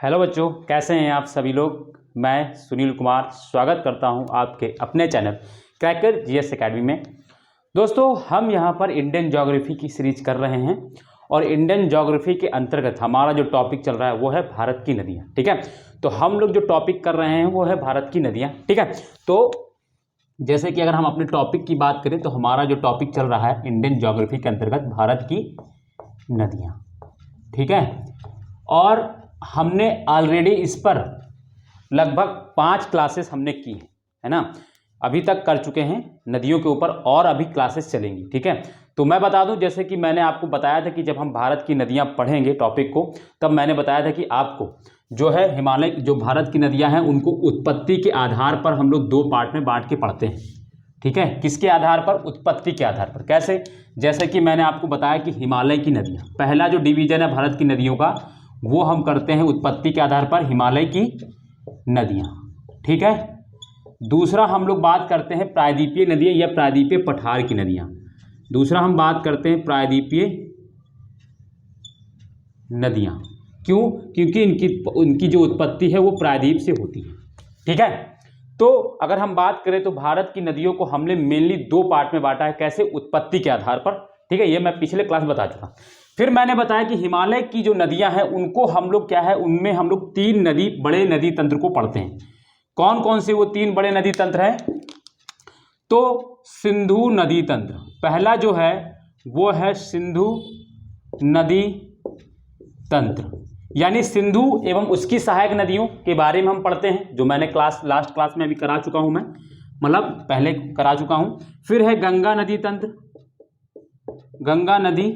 Hello बच्चों, कैसे हैं आप सभी लोग। मैं सुनील कुमार स्वागत करता हूं आपके अपने चैनल क्रैकर जीएस एकेडमी में। दोस्तों, हम यहां पर इंडियन ज्योग्राफी की सीरीज कर रहे हैं और इंडियन ज्योग्राफी के अंतर्गत हमारा जो टॉपिक चल रहा है वो है भारत की नदियां। ठीक है, तो हम लोग जो टॉपिक कर रहे हैं वो है भारत की नदियां। ठीक है, तो जैसे कि अगर हम अपने टॉपिक की बात करें तो हमारा जो टॉपिक चल रहा है इंडियन ज्योग्राफी के अंतर्गत भारत की नदियां। ठीक है, और हमने ऑलरेडी इस पर लगभग 5 क्लासेस हमने की है ना, अभी तक कर चुके हैं नदियों के ऊपर और अभी क्लासेस चलेंगी। ठीक है, तो मैं बता दूं, जैसे कि मैंने आपको बताया था कि जब हम भारत की नदियां पढ़ेंगे टॉपिक को, तब मैंने बताया था कि आपको जो है हिमालय जो भारत की नदियां हैं उनको उत्पत्ति के आधार पर हम लोग 2 पार्ट में बांट के पढ़ते हैं। ठीक है, किसके आधार पर? उत्पत्ति के आधार पर। कैसे? जैसे कि मैंने आपको बताया कि हिमालय की नदियां, पहला जो डिवीजन है भारत की नदियों का वो हम करते हैं उत्पत्ति के आधार पर हिमालय की नदियां। ठीक है, दूसरा हम लोग बात करते हैं प्रायद्वीपीय नदियां या प्रायद्वीपीय पठार की नदियां। दूसरा हम बात करते हैं प्रायद्वीपीय नदियां। क्यों? क्योंकि उनकी जो उत्पत्ति है वो प्रायद्वीप से होती है। ठीक है, तो अगर हम बात करें तो भारत की नदियों को हमने मेनली 2 पार्ट में बांटा है। कैसे? उत्पत्ति के आधार पर। ठीक है, ये मैं पिछले क्लास बता चुका। फिर मैंने बताया कि हिमालय की जो नदियां हैं उनको हम लोग क्या है, उनमें हम लोग 3 बड़े नदी तंत्र को पढ़ते हैं। कौन कौन से वो 3 बड़े नदी तंत्र हैं? तो सिंधु नदी तंत्र पहला जो है वो है सिंधु नदी तंत्र, यानी सिंधु एवं उसकी सहायक नदियों के बारे में हम पढ़ते हैं, जो मैंने लास्ट क्लास में अभी करा चुका हूं, मैं मतलब पहले करा चुका हूं। फिर है गंगा नदी तंत्र, गंगा नदी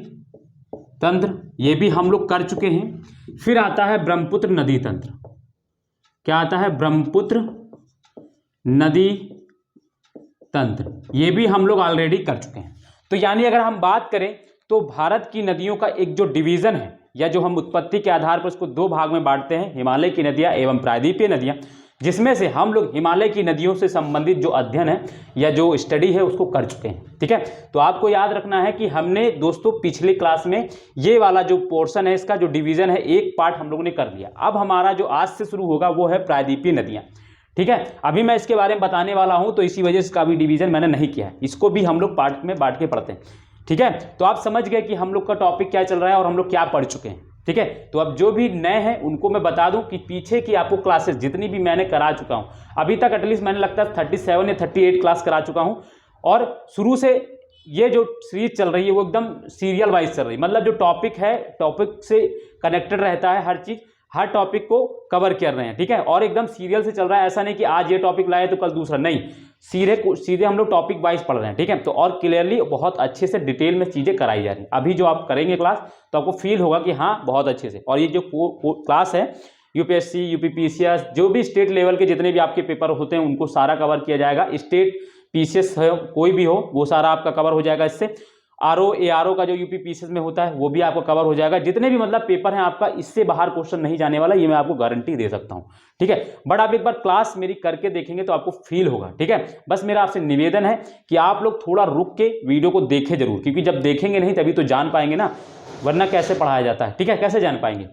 तंत्र, ये भी हम लोग कर चुके हैं। फिर आता है ब्रह्मपुत्र नदी तंत्र। क्या आता है? ब्रह्मपुत्र नदी तंत्र, ये भी हम लोग ऑलरेडी कर चुके हैं। तो यानी अगर हम बात करें तो भारत की नदियों का एक जो डिवीजन है या जो हम उत्पत्ति के आधार पर उसको 2 भाग में बांटते हैं, हिमालय की नदियां एवं प्रायद्वीपीय नदियां, जिसमें से हम लोग हिमालय की नदियों से संबंधित जो अध्ययन है या जो स्टडी है उसको कर चुके हैं। ठीक है, तो आपको याद रखना है कि हमने दोस्तों पिछली क्लास में ये वाला जो पोर्शन है, इसका जो डिवीजन है, एक पार्ट हम लोगों ने कर लिया। अब हमारा जो आज से शुरू होगा वो है प्रायद्वीपीय नदियां। ठीक है, अभी मैं इसके बारे में बताने वाला हूं, तो इसी वजह से इसका भी डिवीजन मैंने नहीं किया है, इसको भी हम लोग पार्ट में बांट के पढ़ते हैं। ठीक है, तो आप समझ गए कि हम लोग का टॉपिक क्या चल रहा है और हम लोग क्या पढ़ चुके हैं। ठीक है, तो अब जो भी नए हैं उनको मैं बता दूं कि पीछे की आपको क्लासेस जितनी भी मैंने करा चुका हूं, अभी तक एटलीस्ट मैंने लगता है 37 या 38 क्लास करा चुका हूं, और शुरू से ये जो सीरीज चल रही है वो एकदम सीरियल वाइज चल रही है। मतलब जो टॉपिक है, टॉपिक से कनेक्टेड रहता है, हर चीज हर टॉपिक को कवर कर रहे हैं। ठीक है, और एकदम सीरियल से चल रहा है, ऐसा नहीं कि आज ये टॉपिक लाए तो कल दूसरा, नहीं, सीधे हम लोग टॉपिक वाइज पढ़ रहे हैं। ठीक है, तो और क्लियरली बहुत अच्छे से डिटेल में चीजें कराई जा रही हैं। अभी जो आप करेंगे क्लास तो आपको फील होगा कि हाँ बहुत अच्छे से। और ये जो क्लास है यूपीएससी, यूपीपीसीएस, जो भी स्टेट लेवल के जितने भी आपके पेपर होते हैं उनको सारा कवर किया जाएगा। स्टेट पीसीएस है कोई भी हो वो सारा आपका कवर हो जाएगा इससे। आरओ एआरओ का जो यूपीपीसीएस में होता है वो भी आपको कवर हो जाएगा। जितने भी मतलब पेपर हैं आपका, इससे बाहर क्वेश्चन नहीं जाने वाला, ये मैं आपको गारंटी दे सकता हूं। ठीक है, बट आप एक बार क्लास मेरी करके देखेंगे तो आपको फील होगा। ठीक है, बस मेरा आपसे निवेदन है कि आप लोग थोड़ा रुक के वीडियो को देखें जरूर, क्योंकि जब देखेंगे नहीं तभी तो जान पाएंगे ना, वरना कैसे पढ़ाया जाता है। ठीक है, कैसे जान पाएंगे?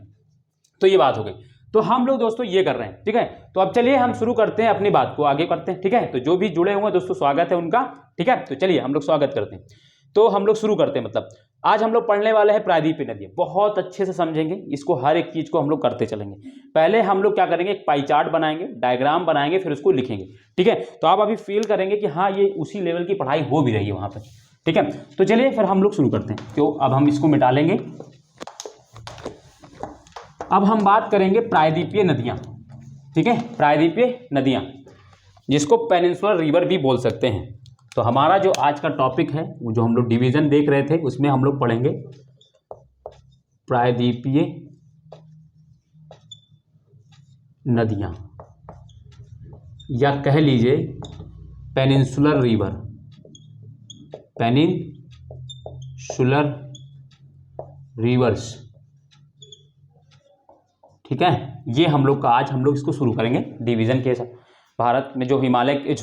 तो ये बात हो गई। तो हम लोग दोस्तों ये कर रहे हैं। ठीक है, तो अब चलिए हम शुरू करते हैं, अपनी बात को आगे करते हैं। ठीक है, तो जो भी जुड़े हुए हैं दोस्तों स्वागत है उनका। ठीक है, तो चलिए हम लोग स्वागत करते हैं। तो हम लोग शुरू करते हैं। मतलब आज हम लोग पढ़ने वाले हैं प्रायद्वीपीय नदियां, बहुत अच्छे से समझेंगे इसको, हर एक चीज को हम लोग करते चलेंगे। पहले हम लोग क्या करेंगे, एक पाई चार्ट बनाएंगे, डायग्राम बनाएंगे, फिर उसको लिखेंगे। ठीक है, तो आप अभी फील करेंगे कि हाँ ये उसी लेवल की पढ़ाई हो भी रही है वहां पर। ठीक है, तो चलिए फिर हम लोग शुरू करते हैं। क्यों, अब हम इसको मिटा लेंगे। अब हम बात करेंगे प्रायद्वीपीय नदियां। ठीक है, प्रायद्वीपीय नदियां जिसको पेनिनसुलर रिवर भी बोल सकते हैं। तो हमारा जो आज का टॉपिक है, वो जो हम लोग डिवीजन देख रहे थे उसमें हम लोग पढ़ेंगे प्रायद्वीपीय नदियां, या कह लीजिए पेनिनसुलर रिवर, पेनिनसुलर रिवर्स। ठीक है, ये हम लोग का आज हम लोग इसको शुरू करेंगे डिवीजन के साथ। भारत में जो हिमालय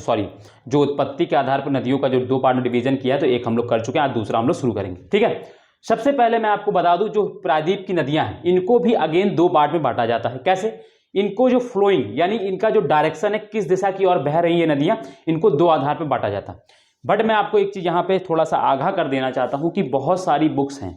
जो उत्पत्ति के आधार पर नदियों का जो 2 पार्ट में डिवीजन किया है, तो एक हम लोग कर चुके हैं, आज दूसरा हम लोग शुरू करेंगे। ठीक है, सबसे पहले मैं आपको बता दूं, जो प्रायद्वीप की नदियां हैं इनको भी अगेन दो पार्ट में बांटा जाता है। कैसे? इनको जो फ्लोइंग यानी इनका जो डायरेक्शन है, किस दिशा की ओर बह रही है नदियां, इनको दो आधार पर बांटा जाता है। बट मैं आपको एक चीज यहां पे थोड़ा सा आगाह कर देना चाहता हूं कि बहुत सारी बुक्स हैं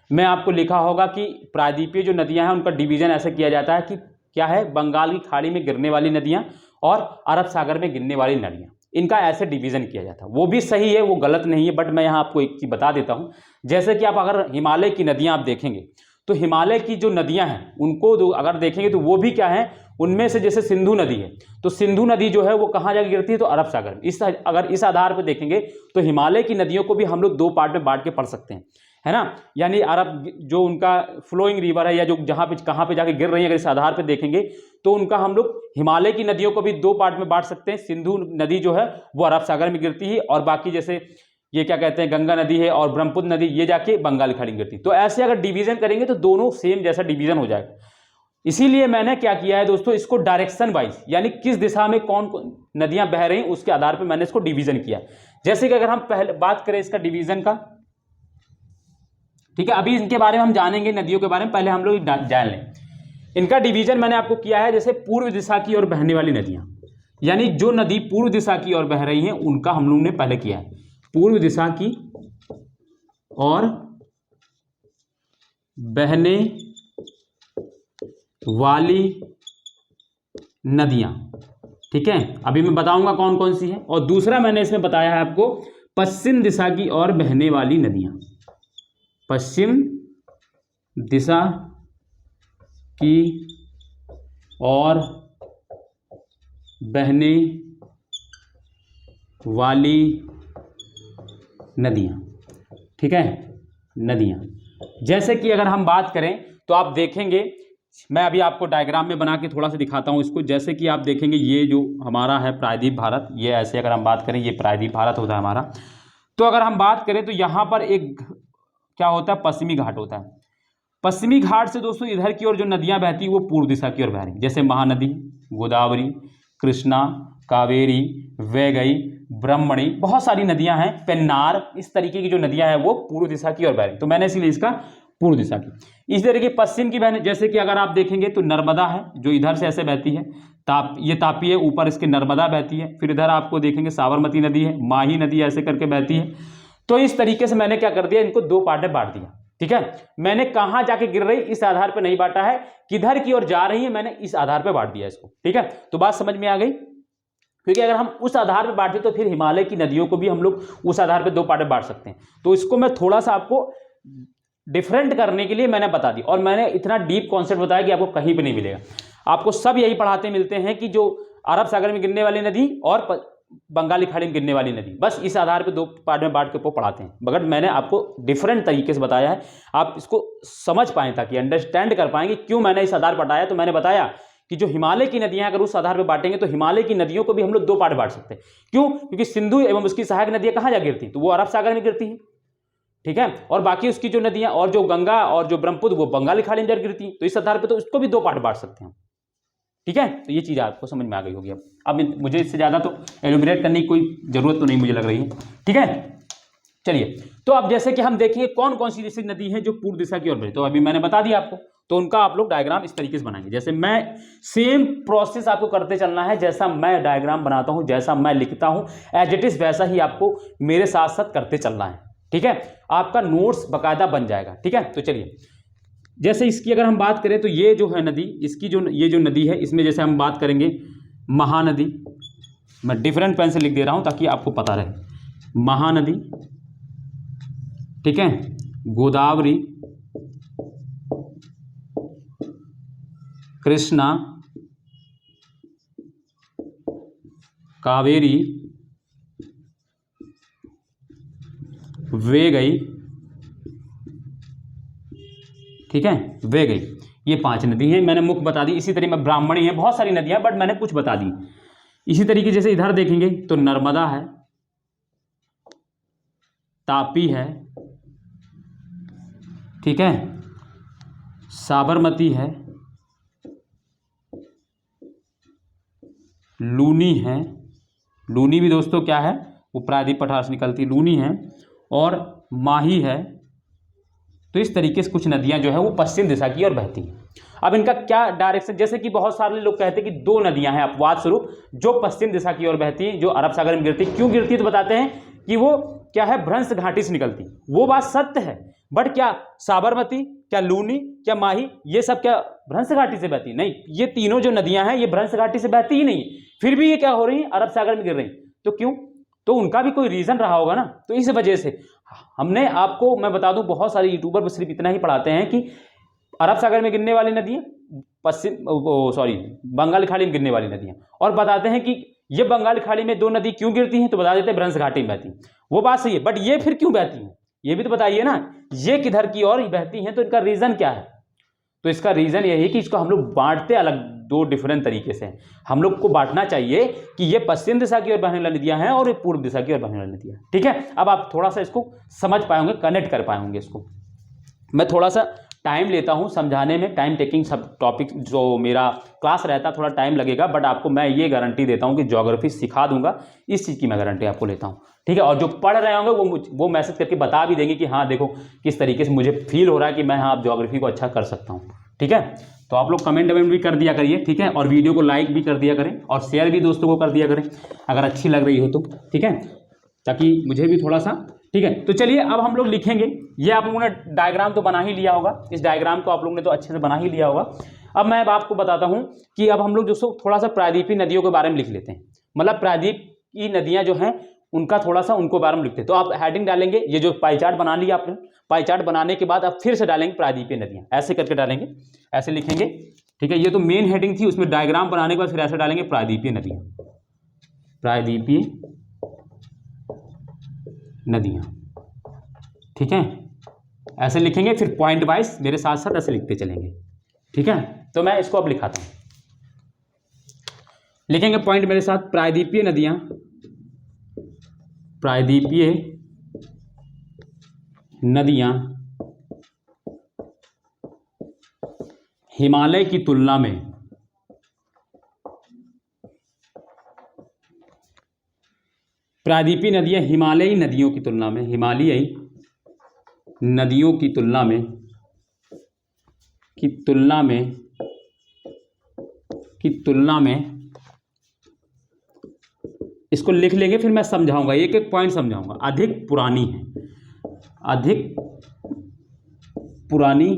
में आपको लिखा होगा कि प्रायद्वीपीय जो नदियां हैं उनका डिवीजन ऐसे किया जाता है कि क्या है, बंगाल की खाड़ी में गिरने वाली नदियां और अरब सागर में गिरने वाली नदियां, इनका ऐसे डिवीजन किया जाता है। वो भी सही है, वो गलत नहीं है, बट मैं यहाँ आपको एक चीज बता देता हूँ। जैसे कि आप अगर हिमालय की नदियां आप देखेंगे तो हिमालय की जो नदियां हैं उनको अगर देखेंगे तो वो भी क्या है, उनमें से जैसे सिंधु नदी है तो सिंधु नदी जो है वो कहाँ जाकर गिरती है, तो अरब सागर में। अगर इस आधार पर देखेंगे तो हिमालय की नदियों को भी हम लोग दो पार्ट में बांट के पढ़ सकते हैं, है ना। यानी अरब जो उनका फ्लोइंग रिवर है या जो जहाँ पे कहाँ पे जाके गिर रही है, अगर इस आधार पे देखेंगे तो उनका हम लोग हिमालय की नदियों को भी दो पार्ट में बांट सकते हैं। सिंधु नदी जो है वो अरब सागर में गिरती है और बाकी जैसे ये क्या कहते हैं, गंगा नदी है और ब्रह्मपुत्र नदी, ये जाके बंगाल की खाड़ी में गिरती है। तो ऐसे अगर डिवीजन करेंगे तो दोनों सेम जैसा डिवीजन हो जाएगा। इसीलिए मैंने क्या किया है दोस्तों, इसको डायरेक्शन वाइज यानी किस दिशा में कौन कौन नदियां बह रही हैं उसके आधार पर मैंने इसको डिवीजन किया। जैसे कि अगर हम पहले बात करें इसका डिवीजन का, ठीक है, अभी इनके बारे में हम जानेंगे, नदियों के बारे में पहले हम लोग जान लें। इनका डिवीजन मैंने आपको किया है, जैसे पूर्व दिशा की ओर बहने वाली नदियां, यानी जो नदी पूर्व दिशा की ओर बह रही हैं उनका हम लोग ने पहले किया है, पूर्व दिशा की और बहने वाली नदियां, ठीक है। अभी मैं बताऊंगा कौन कौन सी है। और दूसरा मैंने इसमें बताया है आपको पश्चिम दिशा की ओर बहने वाली नदियां, पश्चिम दिशा की ओर बहने वाली नदियां, ठीक है, नदियां। जैसे कि अगर हम बात करें तो आप देखेंगे, मैं अभी आपको डायग्राम में बना के थोड़ा सा दिखाता हूं इसको। जैसे कि आप देखेंगे ये जो हमारा है प्रायद्वीप भारत, ये ऐसे अगर हम बात करें ये प्रायद्वीप भारत होता है हमारा। तो अगर हम बात करें तो यहां पर एक क्या होता है, पश्चिमी घाट होता है। पश्चिमी घाट से दोस्तों इधर की ओर जो नदियां बहती है वो पूर्व दिशा की ओर बह रही, जैसे महानदी, गोदावरी, कृष्णा, कावेरी, वैगई, ब्रह्मणी, बहुत सारी नदियां हैं, पेन्नार, इस तरीके की जो नदियां हैं वो पूर्व दिशा की ओर बह रही। तो मैंने इसीलिए इसका पूर्व दिशा की। इस तरीके पश्चिम की बहने, जैसे कि अगर आप देखेंगे तो नर्मदा है जो इधर से ऐसे बहती है, ये तापी है, ऊपर इसके नर्मदा बहती है। फिर इधर आपको देखेंगे साबरमती नदी है, माही नदी ऐसे करके बहती है। तो इस तरीके से मैंने क्या कर दिया, इनको दो पार्ट में बांट दिया, ठीक है। मैंने कहां जाके गिर रही इस आधार पर नहीं बांटा है, किधर की ओर जा रही है मैंने इस आधार पर बांट दिया इसको, ठीक है। तो बात समझ में आ गई, क्योंकि अगर हम उस आधार पर बांटे तो फिर हिमालय की नदियों को भी हम लोग उस आधार पर दो पार्ट में बांट सकते हैं। तो इसको मैं थोड़ा सा आपको डिफरेंट करने के लिए मैंने बता दी, और मैंने इतना डीप कॉन्सेप्ट बताया कि आपको कहीं पे नहीं मिलेगा। आपको सब यही पढ़ाते मिलते हैं कि जो अरब सागर में गिरने वाली नदी और बंगाली खाड़ी में गिरने वाली नदी, बस इस आधार पे दो पार्ट में बांट के पढ़ाते हैं। मगर मैंने आपको डिफरेंट तरीके से बताया है, आप इसको समझ पाएं ताकि अंडरस्टैंड कर पाएंगे क्यों मैंने इस आधार पर बताया। तो मैंने बताया कि जो हिमालय की नदियां अगर उस आधार पर बांटेंगे तो हिमालय की नदियों को भी हम लोग दो पार्ट बांट सकते हैं। क्यों? क्योंकि सिंधु एवं उसकी सहायक नदियां कहां जा गिरती, तो वो अरब सागर में गिरती है, ठीक है। और बाकी उसकी जो नदियां और जो गंगा और जो ब्रह्मपुत्र वो बंगाली खाड़ी में गिरती, तो इस आधार पर तो उसको भी दो पार्ट बांट सकते हैं, ठीक है। तो ये चीज आपको समझ में आ गई होगी। अब मुझे इससे ज्यादा तो एलुमिनेट करने की कोई जरूरत तो नहीं मुझे लग रही है, ठीक है। चलिए, तो अब जैसे कि हम देखेंगे कौन कौन सी ऐसी नदी है जो पूर्व दिशा की ओर बढ़ी, तो अभी मैंने बता दिया आपको। तो उनका आप लोग डायग्राम इस तरीके से बनाएंगे, जैसे मैं सेम प्रोसेस आपको करते चलना है, जैसा मैं डायग्राम बनाता हूं, जैसा मैं लिखता हूं, एज इट इज वैसा ही आपको मेरे साथ साथ करते चलना है, ठीक है। आपका नोट्स बाकायदा बन जाएगा, ठीक है। तो चलिए, जैसे इसकी अगर हम बात करें तो ये जो है नदी, इसकी जो ये जो नदी है इसमें जैसे हम बात करेंगे महानदी, मैं डिफरेंट पेन से लिख दे रहा हूं ताकि आपको पता रहे, महानदी, ठीक है, गोदावरी, कृष्णा, कावेरी, वैगई, ठीक है, वैगई, ये 5 नदी हैं, मैंने मुख्य बता दी। इसी तरीके में ब्राह्मणी है, बहुत सारी नदियां बट मैंने कुछ बता दी। इसी तरीके जैसे इधर देखेंगे तो नर्मदा है, तापी है, ठीक है, साबरमती है, लूनी है, लूनी भी दोस्तों क्या है, वो प्रायद्वीप पठार से निकलती लूनी है, और माही है, तो इस तरीके से कुछ नदियां जो है वो पश्चिम दिशा की ओर बहती हैं। अब इनका क्या डायरेक्शन, जैसे कि बहुत सारे लोग कहते हैं कि दो नदियां हैं अपवाद स्वरूप जो पश्चिम दिशा की ओर बहती हैं, जो अरब सागर में गिरती। क्यों गिरती है तो बताते हैं कि वो क्या है, भ्रंश घाटी से निकलती। वो बात सत्य है, बट क्या साबरमती, क्या लूनी, क्या माही, ये सब क्या भ्रंश घाटी से बहती? नहीं, ये तीनों जो नदियां हैं ये भ्रंश घाटी से बहती ही नहीं, फिर भी ये क्या हो रही है, अरब सागर में गिर रही। तो क्यों? तो उनका भी कोई रीजन रहा होगा ना। तो इस वजह से हमने आपको, मैं बता दूं, बहुत सारे यूट्यूबर सिर्फ इतना ही पढ़ाते हैं कि अरब सागर में गिरने वाली नदियां, बंगाल की खाड़ी में गिरने वाली नदियां, और बताते हैं कि ये बंगाल की खाड़ी में दो नदी क्यों गिरती हैं, तो बता देते हैं भ्रंश घाटी में बहती। वो बात सही है, बट ये फिर क्यों बहती हैं ये भी तो बताइए ना। ये किधर की ओर बहती हैं, तो इनका रीजन क्या है? तो इसका रीजन यही है कि इसको हम लोग बांटते अलग दो डिफरेंट तरीके से। हम लोग को बांटना चाहिए कि ये पश्चिम दिशा की ओर बहने वाली नदियां हैं और ये पूर्व दिशा की ओर बहने वाली नदियां। ठीक है, अब आप थोड़ा सा इसको समझ पाए होंगे, कनेक्ट कर पाए होंगे इसको। मैं थोड़ा सा टाइम लेता हूं समझाने में, टाइम टेकिंग सब टॉपिक जो मेरा क्लास रहता है थोड़ा टाइम लगेगा, बट आपको मैं ये गारंटी देता हूं कि ज्योग्राफी सिखा दूंगा, इस चीज़ की मैं गारंटी आपको लेता हूं। ठीक है, और जो पढ़ रहे होंगे वो मैसेज करके बता भी देंगे कि हाँ देखो किस तरीके से मुझे फील हो रहा है कि मैं हाँ ज्योग्राफी को अच्छा कर सकता हूँ। ठीक है, तो आप लोग कमेंट भी कर दिया करिए। ठीक है, और वीडियो को लाइक भी कर दिया करें और शेयर भी दोस्तों को कर दिया करें अगर अच्छी लग रही हो तो। ठीक है, ताकि मुझे भी थोड़ा सा। ठीक है, तो चलिए अब हम लोग लिखेंगे। ये आप लोगों ने डायग्राम तो बना ही लिया होगा, इस डायग्राम को आप लोगों ने तो अच्छे से बना ही लिया होगा। अब मैं आपको बताता हूं कि अब हम लोग दोस्तों थोड़ा सा प्रायद्वीपीय नदियों के बारे में लिख लेते हैं। मतलब प्रायद्वीप की नदियां जो हैं उनका थोड़ा सा उनको बारे में लिखते हैं। तो आप हेडिंग डालेंगे, ये जो पाई चार्ट बना लिया आपने, पाई चार्ट बनाने के बाद आप फिर से डालेंगे प्रायद्वीपीय नदियां, ऐसे करके डालेंगे, ऐसे लिखेंगे। ठीक है, ये तो मेन हेडिंग थी, उसमें डायग्राम बनाने के बाद फिर ऐसे डालेंगे प्रायद्वीपीय नदियां, प्रायद्वीपीय नदियां। ठीक है, ऐसे लिखेंगे, फिर पॉइंट वाइज मेरे साथ साथ ऐसे लिखते चलेंगे। ठीक है, तो मैं इसको अब लिखाता हूं, लिखेंगे पॉइंट मेरे साथ। प्रायद्वीपीय नदियां, प्रायद्वीपीय नदियां हिमालय की तुलना में प्रायद्वीपीय नदियां हिमालयी नदियों की तुलना में, हिमालयी नदियों की तुलना में इसको लिख लेंगे, फिर मैं समझाऊंगा, एक एक पॉइंट समझाऊंगा। अधिक पुरानी है, अधिक पुरानी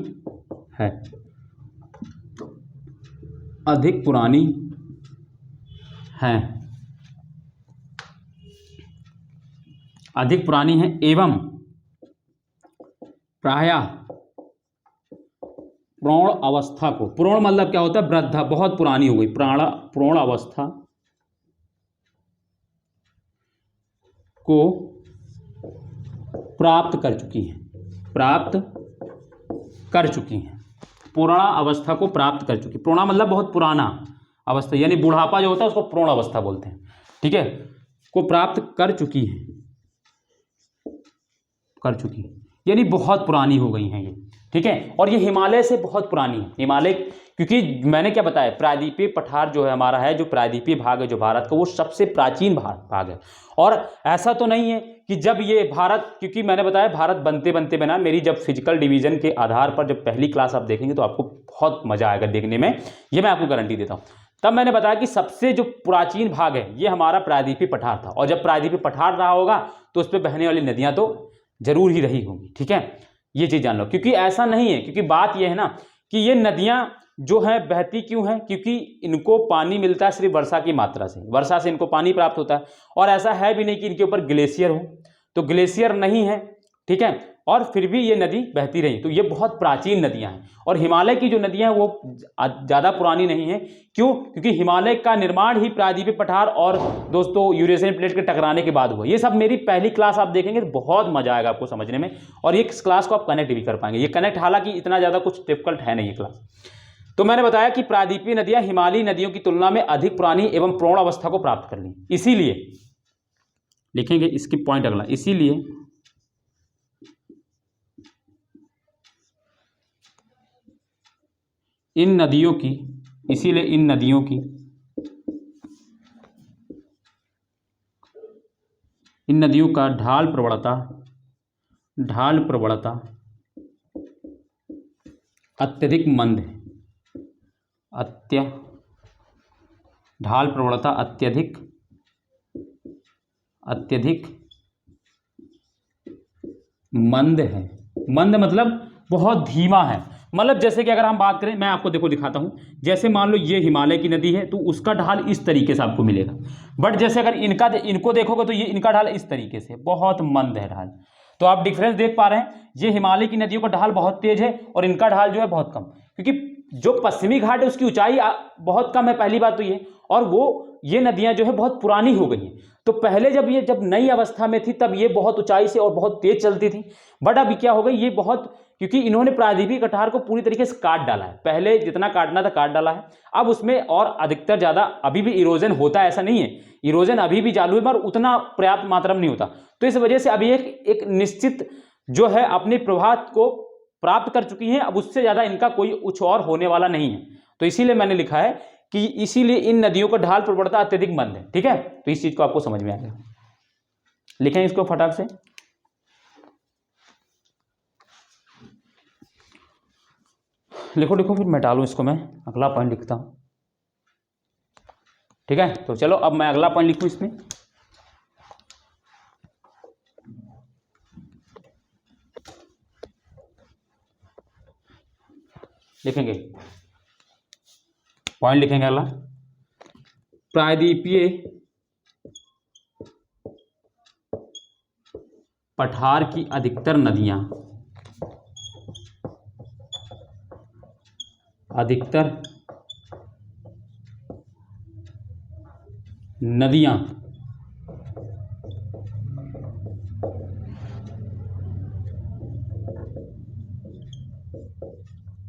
है, अधिक पुरानी है, अधिक पुरानी है एवं प्रायः प्रौढ़ अवस्था को, प्रौढ़ मतलब क्या होता है, वृद्धा, बहुत पुरानी हो गई, प्रौढ़ अवस्था को प्राप्त कर चुकी हैं, प्राप्त कर चुकी हैं, प्रौढ़ अवस्था को प्राप्त कर चुकी। प्रौढ़ मतलब बहुत पुराना अवस्था, यानी बुढ़ापा जो होता है उसको प्रौढ़ अवस्था बोलते हैं। ठीक है, को प्राप्त कर चुकी है, कर चुकी, यानी बहुत पुरानी हो गई हैं ये। ठीक है, और ये हिमालय से बहुत पुरानी है, हिमालय, क्योंकि मैंने क्या बताया, प्रायद्वीपीय पठार जो है हमारा है, जो प्रायद्वीपीय भाग है जो भारत का, वो सबसे प्राचीन भाग है। और ऐसा तो नहीं है कि जब ये भारत, क्योंकि मैंने बताया भारत बनते बनते बना, मेरी जब फिजिकल डिवीजन के आधार पर जब पहली क्लास आप देखेंगे तो आपको बहुत मजा आएगा देखने में, ये मैं आपको गारंटी देता हूँ। तब मैंने बताया कि सबसे जो प्राचीन भाग है ये हमारा प्रायद्वीपीय पठार था, और जब प्रायद्वीपीय पठार रहा होगा तो उस पर बहने वाली नदियां तो जरूर ही रही होंगी। ठीक है, ये चीज जान लो, क्योंकि ऐसा नहीं है, क्योंकि बात यह है ना कि ये नदियां जो है बहती क्यों है, क्योंकि इनको पानी मिलता है सिर्फ वर्षा की मात्रा से, वर्षा से इनको पानी प्राप्त होता है, और ऐसा है भी नहीं कि इनके ऊपर ग्लेशियर हो, तो ग्लेशियर नहीं है। ठीक है, और फिर भी ये नदी बहती रही, तो ये बहुत प्राचीन नदियां हैं। और हिमालय की जो नदियां हैं वो ज़्यादा पुरानी नहीं है। क्यों? क्योंकि हिमालय का निर्माण ही प्रायद्वीपीय पठार और दोस्तों यूरेशियन प्लेट के टकराने के बाद हुआ। ये सब मेरी पहली क्लास आप देखेंगे तो बहुत मजा आएगा आपको समझने में, और ये क्लास को आप कनेक्ट भी कर पाएंगे। ये कनेक्ट हालांकि इतना ज़्यादा कुछ डिफिकल्ट है नहीं ये क्लास। तो मैंने बताया कि प्रायद्वीपीय नदियां हिमालयी नदियों की तुलना में अधिक पुरानी एवं प्रौढ़ अवस्था को प्राप्त कर ली, इसीलिए लिखेंगे इसकी पॉइंट अगला, इसीलिए इन नदियों की, इसीलिए इन नदियों की, इन नदियों का ढाल प्रवणता अत्यधिक मंद है, ढाल प्रवणता अत्यधिक मंद है। मंद मतलब बहुत धीमा है। मतलब जैसे कि अगर हम बात करें, मैं आपको देखो दिखाता हूं, जैसे मान लो ये हिमालय की नदी है तो उसका ढाल इस तरीके से आपको मिलेगा, बट जैसे अगर इनको देखोगे तो ये इनका ढाल इस तरीके से बहुत मंद है ढाल। तो आप डिफरेंस देख पा रहे हैं, ये हिमालय की नदियों का ढाल बहुत तेज है और इनका ढाल जो है बहुत कम, क्योंकि जो पश्चिमी घाट है उसकी ऊंचाई बहुत कम है, पहली बात तो ये, और वो ये नदियां जो है बहुत पुरानी हो गई हैं। तो पहले जब नई अवस्था में थी तब ये बहुत ऊंचाई से और बहुत तेज चलती थी, बट अभी क्या हो गई, ये बहुत, क्योंकि इन्होंने प्रायद्वीपीय कटार को पूरी तरीके से काट डाला है, पहले जितना काटना था काट डाला है, अब उसमें और अधिकतर ज़्यादा अभी भी इरोजन होता है, ऐसा नहीं है, इरोजन अभी भी चालू है मगर उतना पर्याप्त मात्रा में नहीं होता। तो इस वजह से अभी एक निश्चित जो है अपने प्रभाव को प्राप्त कर चुकी हैं, अब उससे ज़्यादा इनका कोई कुछ और होने वाला नहीं है। तो इसीलिए मैंने लिखा है कि इसीलिए इन नदियों का ढाल प्रवणता अत्यधिक मंद है। ठीक है, तो इस चीज़ को आपको समझ में आ गया। लिखें इसको फटाक से, लिखो फिर मैं डालूं इसको, मैं अगला पॉइंट लिखता हूं। ठीक है, तो चलो अब मैं अगला पॉइंट लिखूं इसमें। लिखेंगे पॉइंट, लिखेंगे अगला, प्रायद्वीपीय पठार की अधिकतर नदियां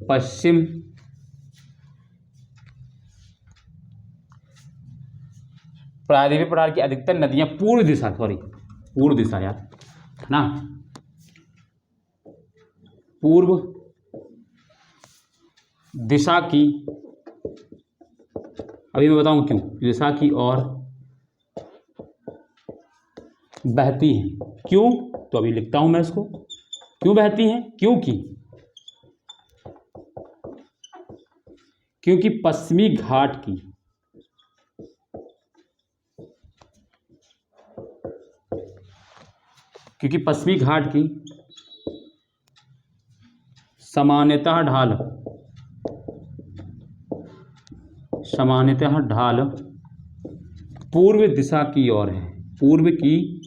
पश्चिम प्रायद्वीपीय पठार की अधिकतर नदियां पूर्व दिशा यार ना, पूर्व दिशा की, अभी मैं बताऊं क्यों, दिशा की ओर बहती हैं। क्यों, तो अभी लिखता हूं मैं इसको, क्यों बहती हैं, क्योंकि पश्चिमी घाट की सामान्यतः ढाल पूर्व दिशा की ओर है, पूर्व की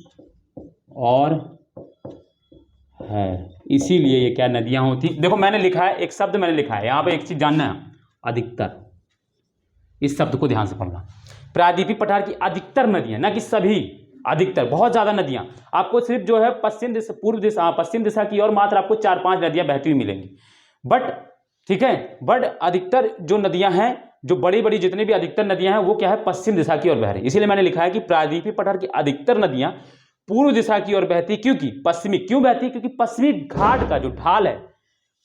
ओर है, इसीलिए ये क्या नदियां होती। देखो मैंने लिखा है, एक शब्द मैंने लिखा है यहां पे, एक चीज जानना है, अधिकतर, इस शब्द को ध्यान से पढ़ना। प्रायद्वीपीय पठार की अधिकतर नदियां, ना कि सभी, अधिकतर, बहुत ज्यादा नदियां, आपको सिर्फ जो है पश्चिम दिशा की ओर मात्र आपको 4-5 नदियां बहती हुई मिलेंगी, बट ठीक है, बट अधिकतर जो नदियां हैं, जो बड़ी बड़ी जितनी भी अधिकतर नदियां हैं वो क्या है, पश्चिम दिशा की ओर बह रही। इसीलिए मैंने लिखा है कि प्रायद्वीपीय पठार की अधिकतर नदियां पूर्व दिशा की ओर बहती, क्योंकि क्यों बहती, क्योंकि पश्चिमी घाट का जो ढाल है,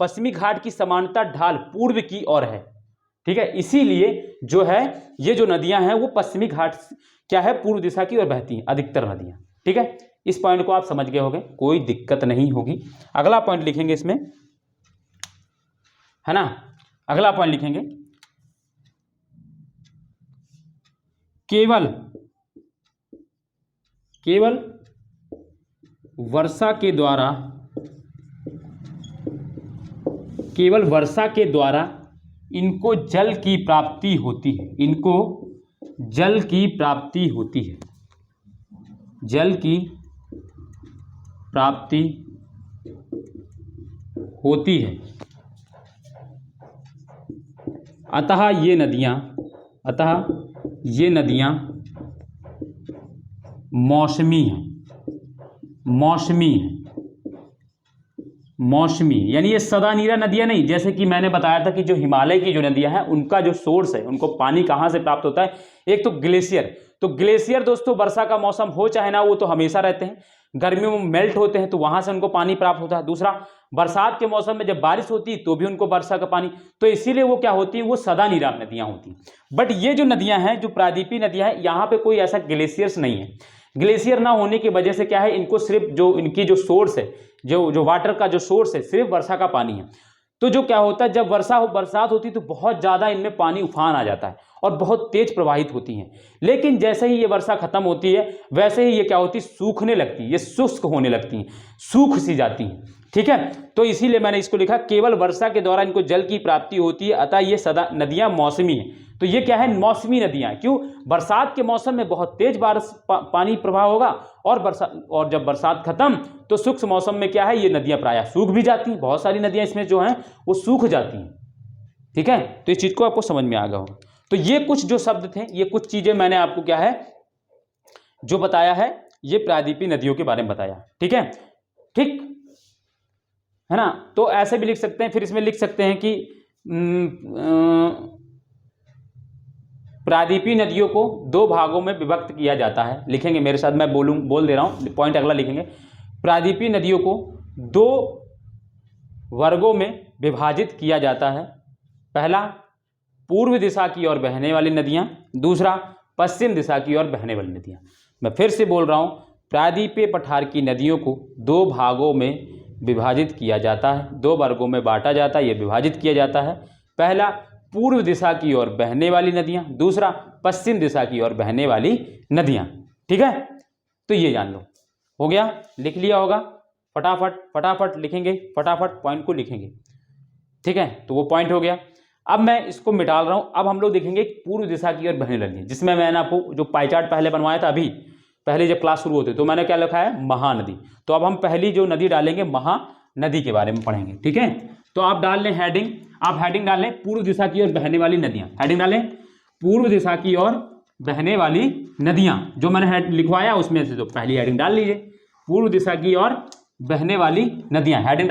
पश्चिमी घाट की समानता ढाल पूर्व की ओर है। ठीक है, इसीलिए जो है ये जो नदियां हैं वो पश्चिमी घाट क्या है, पूर्व दिशा की ओर बहती हैं अधिकतर नदियां। ठीक है, इस पॉइंट को आप समझ गए होंगे, कोई दिक्कत नहीं होगी। अगला पॉइंट लिखेंगे इसमें, है ना, अगला पॉइंट लिखेंगे, केवल वर्षा के द्वारा इनको जल की प्राप्ति होती है, जल की प्राप्ति होती है। अतः ये नदियां मौसमी यानी ये सदा नीरा नदियां नहीं, जैसे कि मैंने बताया था कि जो हिमालय की जो नदियां हैं उनका जो सोर्स है, उनको पानी कहां से प्राप्त होता है, एक तो ग्लेशियर। तो ग्लेशियर दोस्तों वर्षा का मौसम हो चाहे ना, वो तो हमेशा रहते हैं, गर्मियों में मेल्ट होते हैं तो वहां से उनको पानी प्राप्त होता है। दूसरा, बरसात के मौसम में जब बारिश होती है तो भी उनको वर्षा का पानी, तो इसीलिए वो क्या होती है, वो सदा नीरा नदियां होती हैं। बट ये जो नदियां हैं, जो प्रायद्वीपीय नदियां हैं, यहाँ पे कोई ऐसा ग्लेशियर्स नहीं है। ग्लेशियर ना होने की वजह से क्या है, इनको सिर्फ जो इनकी जो सोर्स है, जो वाटर का जो सोर्स है, सिर्फ वर्षा का पानी है। तो जो क्या होता है, जब बरसात होती है तो बहुत ज़्यादा इनमें पानी उफान आ जाता है और बहुत तेज प्रवाहित होती हैं। लेकिन जैसे ही ये वर्षा खत्म होती है वैसे ही ये क्या होती है, सूखने लगती है, ये शुष्क होने लगती हैं, सूख सी जाती हैं। ठीक है, तो इसीलिए मैंने इसको लिखा, केवल वर्षा के द्वारा इनको जल की प्राप्ति होती है, अतः ये सदा नदियाँ मौसमी हैं। तो ये क्या है, मौसमी नदियाँ। क्यों? बरसात के मौसम में बहुत तेज बारिश पानी प्रवाह होगा और जब बरसात खत्म तो शुष्क मौसम में क्या है, ये नदियाँ प्रायः सूख भी जाती हैं। बहुत सारी नदियाँ इसमें जो हैं वो सूख जाती हैं। ठीक है, तो इस चीज़ को आपको समझ में आ गया होगा। तो ये कुछ जो शब्द थे, ये कुछ चीज़ें मैंने आपको क्या है जो बताया है, ये प्रायद्वीपीय नदियों के बारे में बताया। ठीक है, ठीक है ना। तो ऐसे भी लिख सकते हैं, फिर इसमें लिख सकते हैं कि प्रायद्वीपीय नदियों को दो भागों में विभक्त किया जाता है। लिखेंगे मेरे साथ, मैं बोल दे रहा हूँ, पॉइंट अगला लिखेंगे। प्रायद्वीपीय नदियों को दो वर्गों में विभाजित किया जाता है। पहला, पूर्व दिशा की ओर बहने वाली नदियाँ, दूसरा पश्चिम दिशा की ओर बहने वाली नदियाँ। मैं फिर से बोल रहा हूँ, प्रायद्वीपीय पठार की नदियों को दो भागों में विभाजित किया जाता है, दो वर्गों में बांटा जाता है, ये विभाजित किया जाता है। पहला, पूर्व दिशा की ओर बहने वाली नदियाँ, दूसरा पश्चिम दिशा की ओर बहने वाली नदियाँ। ठीक है, तो ये जान लो। हो गया, लिख लिया होगा। फटाफट लिखेंगे, फटाफट पॉइंट को लिखेंगे। ठीक है, तो वो पॉइंट हो गया। अब मैं इसको मिटाल रहा हूँ। अब हम लोग देखेंगे पूर्व दिशा की ओर बहने लगी, जिसमें मैंने आपको जो पाई चार्ट पहले बनवाया था, अभी पहले जब क्लास शुरू होती तो मैंने क्या लिखा है, महानदी। तो अब हम पहली जो नदी डालेंगे, महानदी के बारे में पढ़ेंगे। ठीक है, तो आप डाल लें हेडिंग, आप हेडिंग डाल लें पूर्व दिशा की ओर बहने वाली नदियाँ। हेडिंग डालें पूर्व दिशा की ओर बहने वाली नदियाँ, जो मैंने लिखवाया उसमें से तो पहली हेडिंग डाल लीजिए, पूर्व दिशा की ओर बहने वाली नदियाँ। हेडिंग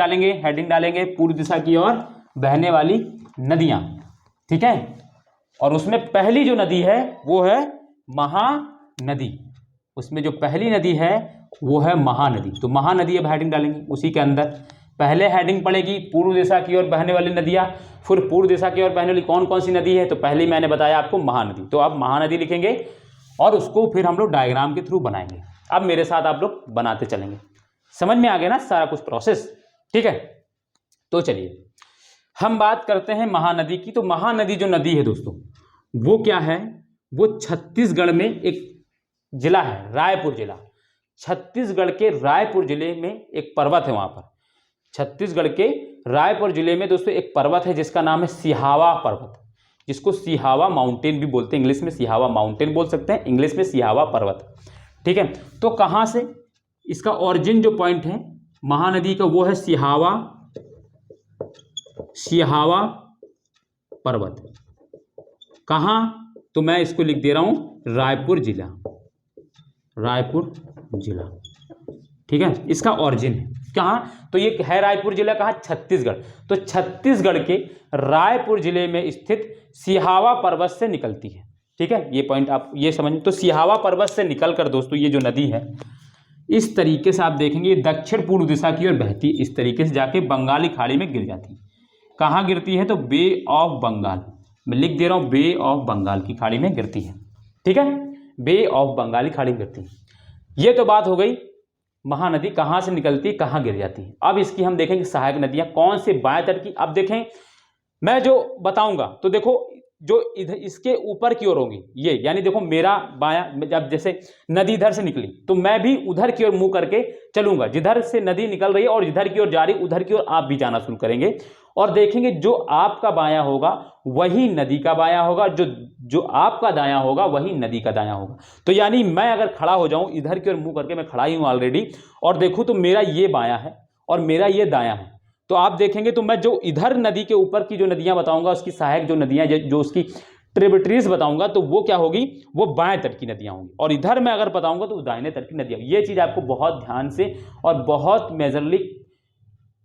डालेंगे पूर्व दिशा की ओर बहने वाली नदियाँ। ठीक है, और उसमें पहली जो नदी है वो है महानदी। उसमें जो पहली नदी है वो है महानदी। तो महानदी अब हेडिंग डालेंगे, उसी के अंदर पहले हेडिंग पड़ेगी पूर्व दिशा की ओर बहने वाली नदियाँ। फिर पूर्व दिशा की ओर बहने वाली कौन कौन सी नदी है, तो पहले मैंने बताया आपको महानदी। तो अब महानदी लिखेंगे और उसको फिर हम लोग डायग्राम के थ्रू बनाएंगे। अब मेरे साथ आप लोग बनाते चलेंगे। समझ में आ गया ना सारा कुछ प्रोसेस? ठीक है, तो चलिए हम बात करते हैं महानदी की। तो महानदी जो नदी है दोस्तों, वो क्या है, वो छत्तीसगढ़ में एक जिला है, रायपुर जिला। छत्तीसगढ़ के रायपुर जिले में एक पर्वत है। वहाँ पर छत्तीसगढ़ के रायपुर जिले में दोस्तों एक पर्वत है जिसका नाम है सिहावा पर्वत, जिसको सिहावा माउंटेन भी बोलते हैं। इंग्लिश में सिहावा माउंटेन बोल सकते हैं, इंग्लिश में सिहावा पर्वत। ठीक है, तो कहाँ से इसका ओरिजिन जो पॉइंट है महानदी का, वो है सिहावा पर्वत। कहाँ? तो मैं इसको लिख दे रहा हूं, रायपुर जिला। ठीक है, इसका ओरिजिन है कहाँ? तो ये है रायपुर जिला, कहाँ? छत्तीसगढ़। तो छत्तीसगढ़ के रायपुर जिले में स्थित सिहावा पर्वत से निकलती है। ठीक है, ये पॉइंट आप ये समझ। तो सिहावा पर्वत से निकलकर दोस्तों ये जो नदी है, इस तरीके से आप देखेंगे दक्षिण पूर्व दिशा की ओर बहती है, इस तरीके से जाके बंगाली खाड़ी में गिर जाती है। कहाँ गिरती है? तो बे ऑफ बंगाल, मैं लिख दे रहा हूँ, बे ऑफ बंगाल की खाड़ी में गिरती है। ठीक है, बे ऑफ बंगाली खाड़ी में गिरती है। ये तो बात हो गई महानदी कहाँ से निकलती है, कहाँ गिर जाती है। अब इसकी हम देखेंगे सहायक नदियाँ कौन से बाएं तट की। अब देखें मैं जो बताऊंगा तो देखो, जो इधर इसके ऊपर की ओर होगी ये, यानी देखो मेरा बायां, जब जैसे नदी इधर से निकली तो मैं भी उधर की ओर मुंह करके चलूंगा, जिधर से नदी निकल रही है और जिधर की ओर जा रही उधर की ओर आप भी जाना शुरू करेंगे और देखेंगे जो आपका बायां होगा वही नदी का बायां होगा, जो आपका दायां होगा वही नदी का दायां होगा। तो यानी मैं अगर खड़ा हो जाऊं इधर की ओर मुंह करके, मैं खड़ा ही हूं ऑलरेडी, और देखूं तो मेरा ये बायां है और मेरा ये दायां है, तो आप देखेंगे तो मैं जो इधर नदी के ऊपर की जो नदियां बताऊंगा, उसकी सहायक जो नदियां, जो उसकी ट्रिब्यूटरीज बताऊंगा, तो वो क्या होगी, वो बाएं तट की नदियां होंगी। और इधर मैं अगर बताऊंगा तो दाहिने तट की नदियां। ये चीज आपको बहुत ध्यान से और बहुत मेजरली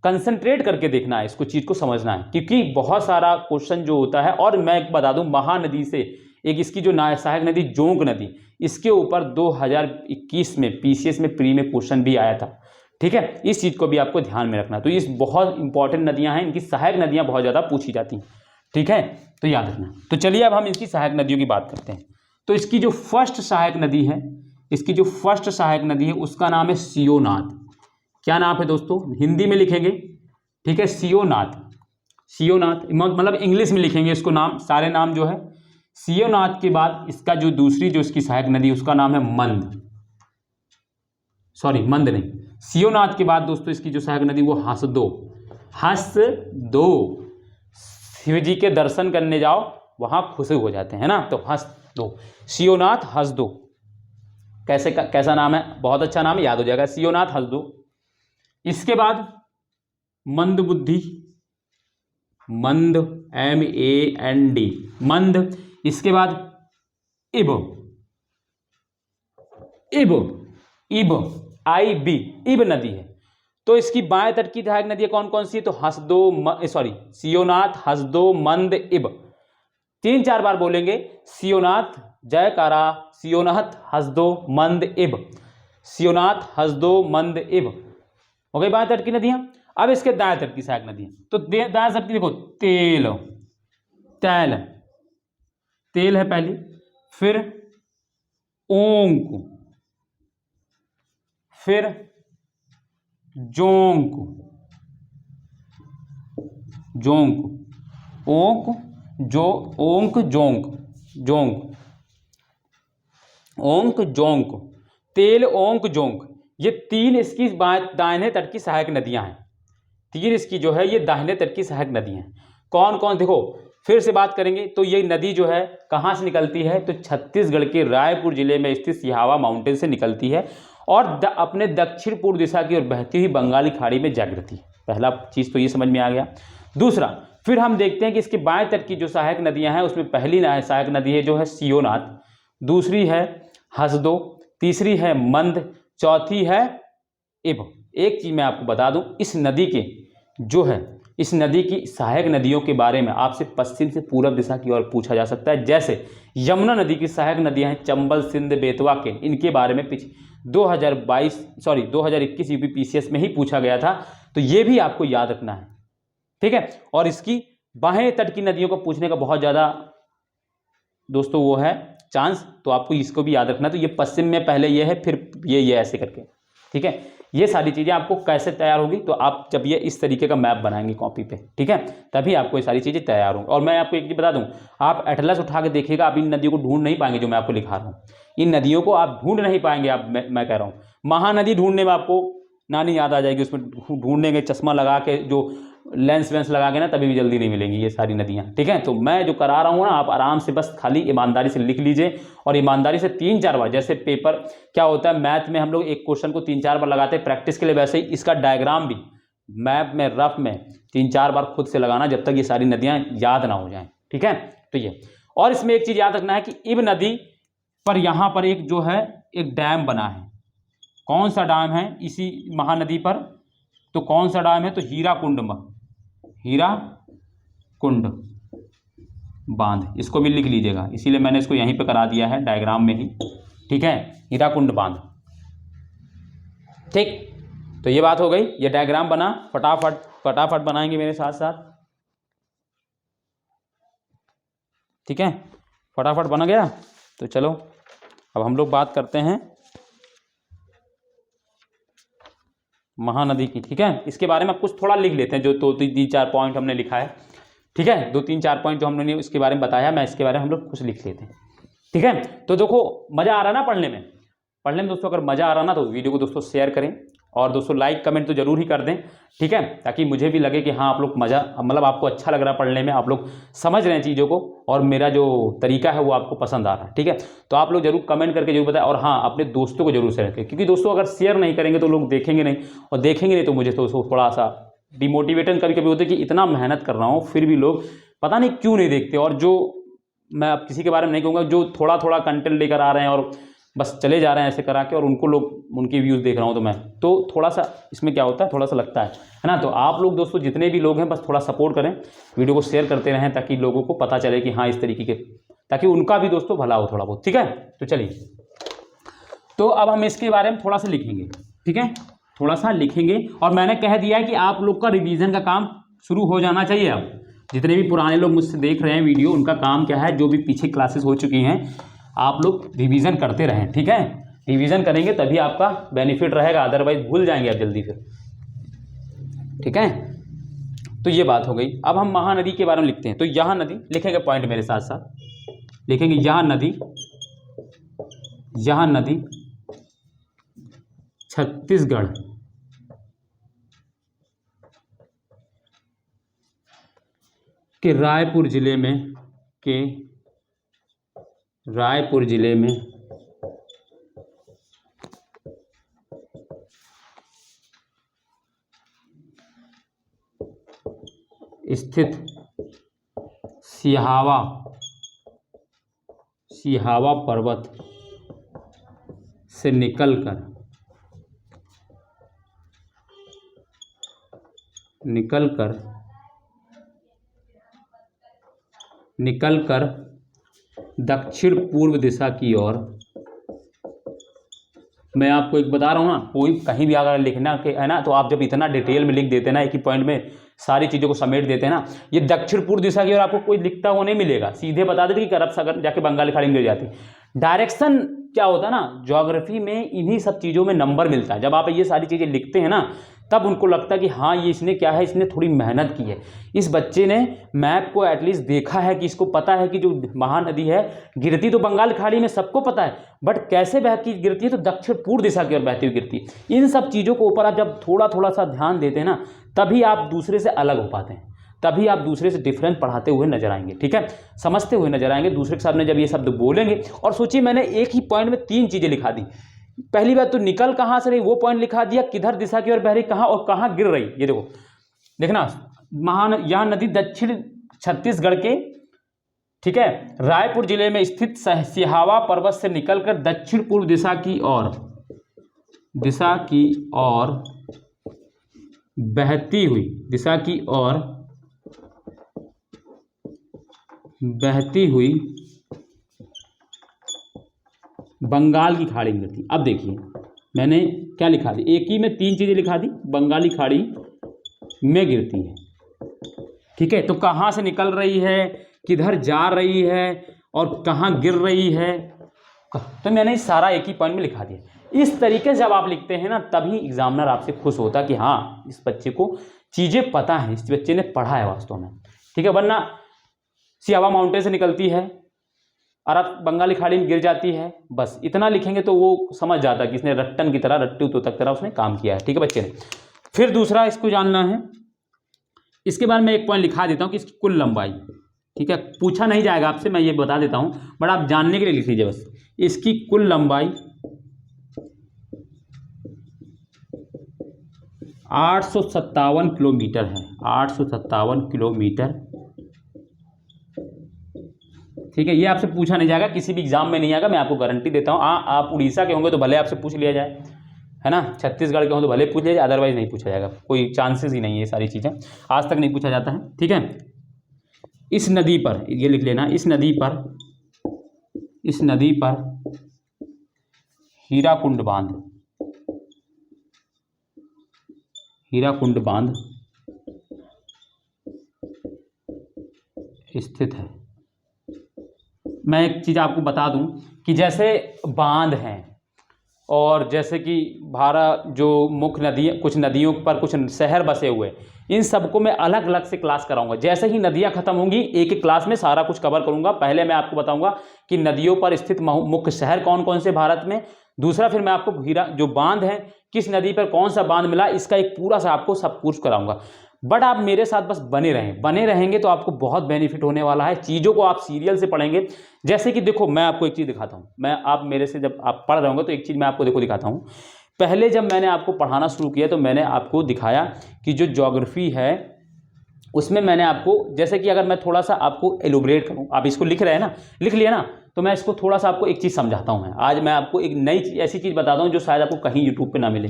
कंसंट्रेट करके देखना है, इसको चीज को समझना है, क्योंकि बहुत सारा क्वेश्चन जो होता है। और मैं बता दूं, महानदी से एक इसकी जो सहायक नदी जोंक नदी, इसके ऊपर 2021 में पीसीएस में प्री में क्वेश्चन भी आया था। ठीक है, इस चीज को भी आपको ध्यान में रखना। तो ये बहुत इंपॉर्टेंट नदियां हैं, इनकी सहायक नदियां बहुत ज्यादा पूछी जाती हैं। ठीक है, तो याद रखना। तो चलिए अब हम इसकी सहायक नदियों की बात करते हैं। तो इसकी जो फर्स्ट सहायक नदी है, उसका नाम है सियोनाथ। क्या नाम है दोस्तों? हिंदी में लिखेंगे, ठीक है, सियोनाथ। सियोनाथ, मतलब इंग्लिश में लिखेंगे इसको नाम, सारे नाम जो है। सियोनाथ के बाद इसका जो दूसरी जो इसकी सहायक नदी उसका नाम है मंद, सॉरी मंद नहीं, सियोनाथ के बाद दोस्तों इसकी जो सहायक नदी वो हसदो। हसदो, शिव जी के दर्शन करने जाओ वहां खुश हो जाते हैं ना, तो हसदो, सियोनाथ हसदो। कैसा नाम है, बहुत अच्छा नाम है, याद हो जाएगा, सियोनाथ हसदो। इसके बाद मंद बुद्धि, मंद MAND, मंद। इसके बाद इब, इब, इब IB, इब नदी है। तो इसकी बाएं तट की सहायक नदी कौन कौन सी है, तो हसदो, सॉरी सियोनाथ, हसदो, मंद, इब। 3-4 बार बोलेंगे, सियोनाथ, जयकारा, सियोनाथ, हसदो, मंद, इब, सियोनाथ, हसदो, मंद, इब। हो गई बाएं तट की नदियां। अब इसके दाएं तट की सहायक नदियां, तो दाएं तट की देखो, तेल, तैल, तेल है पहली, फिर ओंक, फिर जोंक, जोंक, ओंक, जो, ओंक, जोंक, जोंक, ओंक, जोंक, तेल, ओंक, जोंक, ये 3 इसकी दाहिने तट की सहायक नदियां हैं। 3 इसकी जो है ये दाहिने तट की सहायक नदियां हैं। कौन कौन, देखो फिर से बात करेंगे, तो ये नदी जो है कहाँ से निकलती है, तो छत्तीसगढ़ के रायपुर जिले में स्थित सिहावा माउंटेन से निकलती है और अपने दक्षिण पूर्व दिशा की ओर बहती हुई बंगाली खाड़ी में जा गिरती है। पहला चीज़ तो ये समझ में आ गया। दूसरा, फिर हम देखते हैं कि इसके बाएं तट की जो सहायक नदियां हैं उसमें पहली सहायक नदी है जो है सियोनाथ, दूसरी है हसदो, तीसरी है मंद, चौथी है इब। एक चीज़ मैं आपको बता दूं, इस नदी के जो है, इस नदी की सहायक नदियों के बारे में आपसे पश्चिम से पूर्व दिशा की ओर पूछा जा सकता है। जैसे यमुना नदी की सहायक नदियां हैं चंबल, सिंध, बेतवा के, इनके बारे में 2021 UPPCS में ही पूछा गया था, तो ये भी आपको याद रखना है, ठीक है। और इसकी बाहें तट की नदियों को पूछने का बहुत ज़्यादा दोस्तों वो है चांस, तो आपको इसको भी याद रखना। तो ये पश्चिम में पहले ये है, फिर ये ऐसे करके, ठीक है। ये सारी चीज़ें आपको कैसे तैयार होगी, तो आप जब ये इस तरीके का मैप बनाएंगे कॉपी पे, ठीक है, तभी आपको ये सारी चीज़ें तैयार होंगी। और मैं आपको एक चीज़ बता दूं, आप एटलस उठा के देखिएगा, आप इन नदियों को ढूंढ नहीं पाएंगे जो मैं आपको लिखा रहा हूँ, इन नदियों को आप ढूंढ नहीं पाएंगे। आप मैं कह रहा हूँ, महानदी ढूंढने में आपको नानी याद आ जाएगी, उसमें ढूंढने के चश्मा लगा के, जो लेंस वेंस लगा के ना, तभी भी जल्दी नहीं मिलेंगी ये सारी नदियाँ, ठीक है। तो मैं जो करा रहा हूँ ना, आप आराम से बस खाली ईमानदारी से लिख लीजिए, और ईमानदारी से 3-4 बार, जैसे पेपर क्या होता है मैथ में हम लोग एक क्वेश्चन को 3-4 बार लगाते हैं प्रैक्टिस के लिए, वैसे ही इसका डायग्राम भी मैप में रफ में 3-4 बार खुद से लगाना, जब तक ये सारी नदियाँ याद ना हो जाएं, ठीक है। तो ये, और इसमें एक चीज़ याद रखना है कि इब नदी पर यहाँ पर एक जो है एक डैम बना है। कौन सा डैम है इसी महानदी पर, तो कौन सा डैम है, तो हीराकुंड बांध, इसको भी लिख लीजिएगा, इसीलिए मैंने इसको यहीं पे करा दिया है डायग्राम में ही, ठीक है, हीराकुंड बांध, ठीक। तो ये बात हो गई, ये डायग्राम बना, फटाफट बनाएंगे मेरे साथ साथ, ठीक है, फटाफट बना गया। तो चलो अब हम लोग बात करते हैं महानदी की, ठीक है। इसके बारे में कुछ थोड़ा लिख लेते हैं, जो 2-3-4 पॉइंट हमने लिखा है, ठीक है, 2-3-4 पॉइंट जो हमने इसके बारे में बताया, मैं इसके बारे में हम लोग कुछ लिख लेते हैं, ठीक है। तो देखो मज़ा आ रहा ना पढ़ने में दोस्तों, अगर मज़ा आ रहा ना तो वीडियो को दोस्तों शेयर करें, और दोस्तों लाइक कमेंट तो जरूर ही कर दें, ठीक है, ताकि मुझे भी लगे कि हाँ आप लोग मज़ा, मतलब आपको अच्छा लग रहा है पढ़ने में, आप लोग समझ रहे हैं चीज़ों को, और मेरा जो तरीका है वो आपको पसंद आ रहा है, ठीक है। तो आप लोग जरूर कमेंट करके जरूर बताएं, और हाँ अपने दोस्तों को जरूर शेयर करें, क्योंकि दोस्तों अगर शेयर नहीं करेंगे तो लोग देखेंगे नहीं, और देखेंगे नहीं तो मुझे तो थोड़ा सा डिमोटिवेशन कभी कभी होता है कि इतना मेहनत कर रहा हूँ फिर भी लोग पता नहीं क्यों नहीं देखते। और जो मैं अब किसी के बारे में नहीं कहूँगा, जो थोड़ा थोड़ा कंटेंट लेकर आ रहे हैं और बस चले जा रहे हैं ऐसे करा के, और उनको लोग उनके व्यूज़ देख रहा हूँ, तो मैं तो थोड़ा सा इसमें क्या होता है, थोड़ा सा लगता है ना। तो आप लोग दोस्तों जितने भी लोग हैं बस थोड़ा सपोर्ट करें, वीडियो को शेयर करते रहें, ताकि लोगों को पता चले कि हाँ इस तरीके के, ताकि उनका भी दोस्तों भला हो थोड़ा बहुत, ठीक है। तो चलिए, तो अब हम इसके बारे में थोड़ा सा लिखेंगे, ठीक है, थोड़ा सा लिखेंगे। और मैंने कह दिया है कि आप लोग का रिवीजन का काम शुरू हो जाना चाहिए। अब जितने भी पुराने लोग मुझसे देख रहे हैं वीडियो, उनका काम क्या है, जो भी पीछे क्लासेस हो चुकी हैं आप लोग रिवीजन करते रहें, ठीक है। रिवीजन करेंगे तभी आपका बेनिफिट रहेगा, अदरवाइज भूल जाएंगे आप जल्दी फिर, ठीक है। तो ये बात हो गई। अब हम महानदी के बारे में लिखते हैं। तो यहाँ नदी लिखेंगे, पॉइंट मेरे साथ साथ लिखेंगे, यहाँ नदी छत्तीसगढ़ के रायपुर जिले में स्थित सिहावा पर्वत से निकलकर दक्षिण पूर्व दिशा की ओर, मैं आपको एक बता रहा हूँ ना, कोई कहीं भी अगर लिखना के है ना, तो आप जब इतना डिटेल में लिख देते हैं ना, एक ही पॉइंट में सारी चीज़ों को समेट देते हैं ना, ये दक्षिण पूर्व दिशा की ओर आपको कोई लिखता हुआ नहीं मिलेगा, सीधे बता देते कि करब सागर जाके बंगाल खाड़ी में गिर जाती। डायरेक्शन क्या होता है ना, ज्योग्राफी में इन्हीं सब चीज़ों में नंबर मिलता है। जब आप ये सारी चीज़ें लिखते हैं ना, तब उनको लगता है कि हाँ ये इसने क्या है, इसने थोड़ी मेहनत की है, इस बच्चे ने मैप को एटलीस्ट देखा है, कि इसको पता है कि जो महानदी है गिरती तो बंगाल खाड़ी में, सबको पता है, बट कैसे बहती गिरती है, तो दक्षिण पूर्व दिशा की ओर बहती हुई गिरती है। इन सब चीज़ों को ऊपर आप जब थोड़ा थोड़ा सा ध्यान देते हैं ना, तभी आप दूसरे से अलग हो पाते हैं, तभी आप दूसरे से डिफरेंस पढ़ाते हुए नजर आएंगे। ठीक है, समझते हुए नजर आएंगे। दूसरे के सामने जब ये शब्द बोलेंगे, और सोचिए मैंने एक ही पॉइंट में 3 चीज़ें लिखा दी। पहली बात तो निकल कहाँ से रही वो पॉइंट लिखा दिया, किधर दिशा की ओर बह रही, कहाँ और कहाँ गिर रही। ये देखो, देखना, यहाँ नदी दक्षिण छत्तीसगढ़ के, ठीक है, रायपुर जिले में स्थित सिहावा पर्वत से निकलकर दक्षिण पूर्व दिशा की ओर बहती हुई बंगाल की खाड़ी में गिरती। अब देखिए मैंने क्या लिखा दी, एक ही में 3 चीजें लिखा दी, बंगाली खाड़ी में गिरती है। ठीक है, तो कहाँ से निकल रही है, किधर जा रही है और कहाँ गिर रही है, तो मैंने सारा एक ही पॉइंट में लिखा दिया। इस तरीके से जब आप लिखते हैं ना, तभी एग्जामिनर आपसे खुश होता कि हाँ इस बच्चे को चीज़ें पता है, इस बच्चे ने पढ़ा है वास्तव में। ठीक है, वरना सियावा माउंटेन से निकलती है, अरब बंगाली खाड़ी में गिर जाती है, बस इतना लिखेंगे तो वो समझ जाता कि इसने रट्टन की तरह, रट्टू तोतक तरह उसने काम किया है। ठीक है बच्चे ने। फिर दूसरा इसको जानना है, इसके बारे में एक पॉइंट लिखा देता हूँ कि इसकी कुल लंबाई, ठीक है, पूछा नहीं जाएगा आपसे, मैं ये बता देता हूँ, बट आप जानने के लिए लिख लीजिए बस। इसकी कुल लंबाई 857 किलोमीटर है, 857 किलोमीटर। ठीक है, ये आपसे पूछा नहीं जाएगा, किसी भी एग्जाम में नहीं आएगा, मैं आपको गारंटी देता हूँ। आप उड़ीसा के होंगे तो भले आपसे पूछ लिया जाए, है ना, छत्तीसगढ़ के हों तो भले पूछ लिया जाए, अदरवाइज नहीं पूछा जाएगा, कोई चांसेस ही नहीं है, ये सारी चीज़ें आज तक नहीं पूछा जाता है। ठीक है, इस नदी पर, ये लिख लेना, इस नदी पर हीराकुंड बांध स्थित है। मैं एक चीज़ आपको बता दूं कि जैसे बांध हैं, और जैसे कि भारत जो मुख्य नदी, कुछ नदियों पर कुछ शहर बसे हुए, इन सबको मैं अलग अलग से क्लास कराऊंगा। जैसे ही नदियां खत्म होंगी, एक एक क्लास में सारा कुछ कवर करूंगा। पहले मैं आपको बताऊंगा कि नदियों पर स्थित मुख्य शहर कौन कौन से भारत में, दूसरा फिर मैं आपको जो बांध है, किस नदी पर कौन सा बांध मिला, इसका एक पूरा सा आपको सब कुछ कराऊंगा। बट आप मेरे साथ बस बने रहेंगे तो आपको बहुत बेनिफिट होने वाला है। चीज़ों को आप सीरियल से पढ़ेंगे। जैसे कि देखो, मैं आपको एक चीज़ दिखाता हूँ, आप मेरे से जब आप पढ़ रहे होंगे तो एक चीज़ मैं आपको दिखाता हूँ। पहले जब मैंने आपको पढ़ाना शुरू किया तो मैंने आपको दिखाया कि जो ज्योग्राफी है उसमें मैंने आपको, जैसे कि अगर मैं थोड़ा सा आपको एलोबरेट करूँ, आप इसको लिख रहे हैं ना, लिख लिया ना, तो मैं इसको थोड़ा सा आपको एक चीज़ समझाता हूँ। आज मैं आपको एक नई ऐसी चीज़ बताता हूँ जो शायद आपको कहीं यूट्यूब पे ना मिले।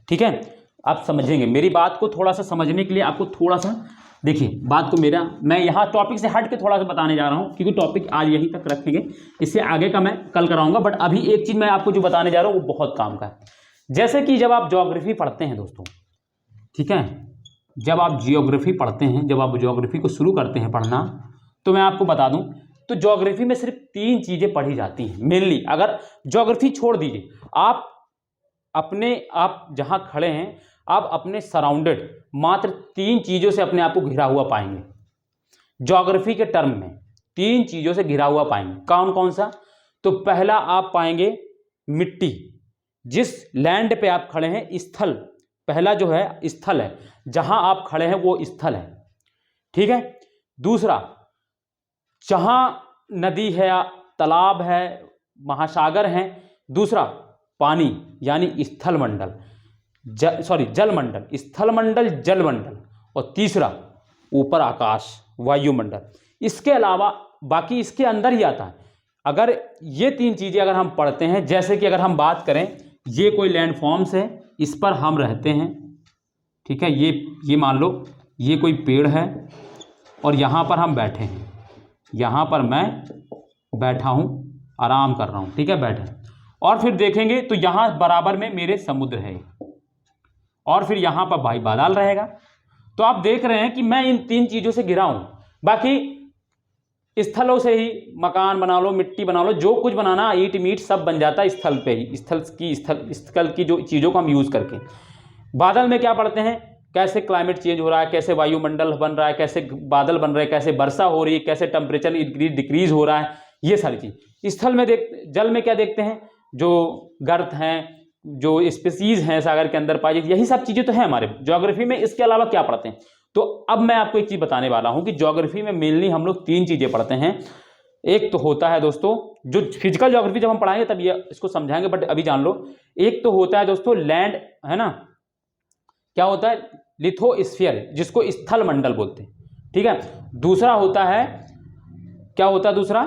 ठीक है, आप समझेंगे मेरी बात को। थोड़ा सा समझने के लिए आपको थोड़ा सा देखिए बात को, मैं यहाँ टॉपिक से हट के थोड़ा सा बताने जा रहा हूँ, क्योंकि टॉपिक आज यहीं तक रखेंगे, इससे आगे का मैं कल कराऊंगा। बट अभी एक चीज़ मैं आपको जो बताने जा रहा हूँ वो बहुत काम का है। जैसे कि जब आप ज्योग्राफी पढ़ते हैं दोस्तों, ठीक है, जब आप ज्योग्राफी पढ़ते हैं, जब आप ज्योग्राफी को शुरू करते हैं पढ़ना, तो मैं आपको बता दूं, तो ज्योग्राफी में सिर्फ 3 चीज़ें पढ़ी जाती हैं मेनली। अगर ज्योग्राफी छोड़ दीजिए, आप जहाँ खड़े हैं आप अपने सराउंडेड मात्र 3 चीज़ों से अपने आप को घिरा हुआ पाएंगे। ज्योग्राफी के टर्म में 3 चीज़ों से घिरा हुआ पाएंगे। कौन कौन सा? तो पहला आप पाएंगे मिट्टी, जिस लैंड पे आप खड़े हैं, स्थल, पहला जो है स्थल है, जहां आप खड़े हैं वो स्थल है, ठीक है। दूसरा, जहां नदी है, तालाब है, महासागर हैं। दूसरा, पानी यानी स्थल मंडल, जल मंडल, स्थल मंडल, जल मंडल। और तीसरा, ऊपर आकाश, वायुमंडल। इसके अलावा बाकी इसके अंदर ही आता है। अगर ये 3 चीज़ें अगर हम पढ़ते हैं, जैसे कि अगर हम बात करें, ये कोई लैंडफॉर्म्स है, इस पर हम रहते हैं, ठीक है। ये मान लो ये कोई पेड़ है और यहाँ पर हम बैठे हैं, यहाँ पर मैं बैठा हूँ, आराम कर रहा हूँ, ठीक है, बैठे। और फिर देखेंगे तो यहाँ बराबर में मेरे समुद्र है, और फिर यहाँ पर भाई बादल रहेगा। तो आप देख रहे हैं कि मैं इन 3 चीज़ों से घिरा हूँ। बाकी स्थलों से ही मकान बना लो, मिट्टी बना लो, जो कुछ बनाना, ईट मीट सब बन जाता है स्थल पे ही, स्थल की जो चीज़ों को हम यूज़ करके। बादल में क्या पढ़ते हैं, कैसे क्लाइमेट चेंज हो रहा है, कैसे वायुमंडल बन रहा है, कैसे बादल बन रहे हैं, कैसे वर्षा हो रही है, कैसे टेम्परेचर डिक्रीज हो रहा है, ये सारी चीज़। स्थल में जल में क्या देखते हैं, जो गर्त हैं, जो स्पीसीज हैं सागर के अंदर पाई जाती, यही सब चीज़ें तो हैं हमारे ज्योग्राफी में। इसके अलावा क्या पढ़ते हैं? तो अब मैं आपको एक चीज़ बताने वाला हूं कि ज्योग्राफी में मेनली हम लोग 3 चीज़ें पढ़ते हैं। एक तो होता है दोस्तों, जो फिजिकल ज्योग्राफी जब हम पढ़ाएंगे तब ये इसको समझाएंगे, बट अभी जान लो। एक तो होता है दोस्तों लैंड, है ना, क्या होता है, लिथोस्फीयर, जिसको स्थल मंडल बोलते हैं, ठीक है। दूसरा होता है, क्या होता है दूसरा,